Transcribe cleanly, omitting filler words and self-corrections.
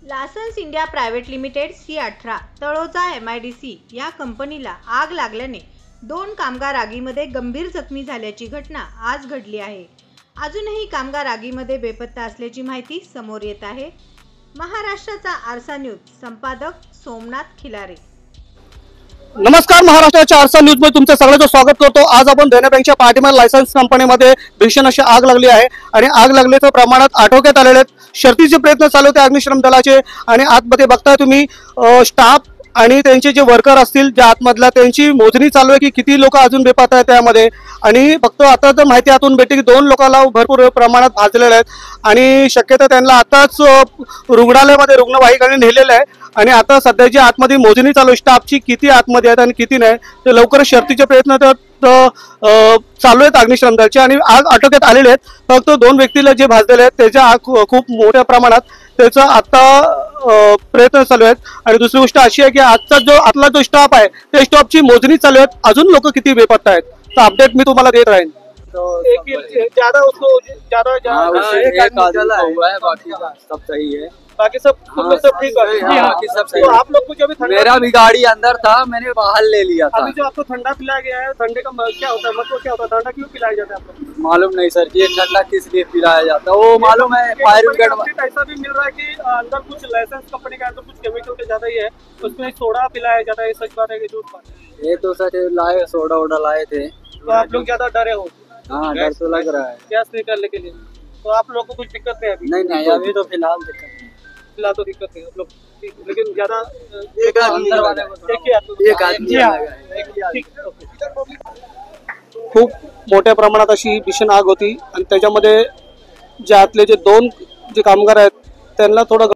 Licence India private limited C18 Taloja MIDC या कंपनीला आग लागल्याने 2 कामगार आगीमध्ये गंभीर जखमी झाल्याची घटना आज घडली आहे। अजूनही कामगार आगीमध्ये बेपत्ता असल्याची माहिती समोर येत आहे। महाराष्ट्राचा आरसा न्यूज संपादक सोमनाथ खिलारे। नमस्कार, महाराष्ट्राच्या आरसा न्यूज मध्ये तुमचं सगळ्यांचं स्वागत करतो। आज आपण देना बँकच्या पाठीमागे लायसन्स कंपनीमध्ये भीषण अशी आग लागली आहे आणि आग लागल्याच्या प्रमाणात आटोक्यात आलेले आहेत। शर्थीचे प्रयत्न चालू होते अग्निशमन दलाचे आणि आतमध्ये बघताय तुम्ही स्टाफ आणि त्यांचे जे वर्कर असतील ज्या आतमधला त्यांची मोजणी चालू आहे की किती लोक अजून बेपत्ता आहेत त्यामध्ये। आणि फक्त आता तर माहिती आतून भेटते की 2 लोकांना भरपूर प्रमाणात भाजलेले आहेत आणि शक्यता त्यांना आताच रुग्णालयामध्ये रुग्णवाहिकेने नेलेलं आहे आणि आता सध्याची आतमध्ये मोजणी चालू आहे स्टाफची किती आतमध्ये आहेत आणि किती नाही ते लवकरच शर्थीचे प्रयत्न चालू आहेत अग्निशमन दलाचे आणि आग आटोक्यात आलेले आहेत। फक्त 2 व्यक्तीला जे भाजलेले आहेत त्याच्या आग खूप मोठ्या प्रमाणात त्याचा आता प्रयत्न चालू आहेत। आणि दुसरी गोष्ट अशी आहे की आतला जो स्टाफ आहे त्या स्टाफची मोजणी चालू आहे, अजून लोक किती बेपत्ता आहेत तर अपडेट मी तुम्हाला देत राहीन। ज्यादा बाकी सब सही है, बाकी सब ठीक है। तो आप लोग को जो अभी मेरा भी गाड़ी अंदर था, मैंने बाहर ले लिया था। अभी जो आपको ठंडा पिलाया गया है, ठंडे का क्या होता है, मतलब क्या होता है, ठंडा क्यों पिलाया जाता है आपको? मालूम नहीं सर जी, ठंडा किस लिए पिलाया जाता है वो मालूम है। फायर ब्रिगेड ऐसा भी मिल रहा है कि अंदर कुछ लाइसेंस कंपनी का अंदर कुछ केमिकल के ज्यादा ही है, उसमें सोडा पिलाया जाता है। सच बात है कि झूठ बात है? ये तो सच लाए, सोडा वोडा लाए थे। तो आप लोग ज्यादा डरे हो? हाँ, डर तो लग रहा है गैस निकालने के लिए। तो आप लोग को कुछ दिक्कत नहीं है? नहीं अभी तो फिलहाल दिक्कत नहीं। फिलहाल तो दिक्कत नहीं आप लोग, लेकिन ज्यादा खूप मोठ्या प्रमाणात अशी भीषण आग होती आणि त्याच्यामध्ये जे आतले जे 2 जे कामगार आहेत त्यांना थोडं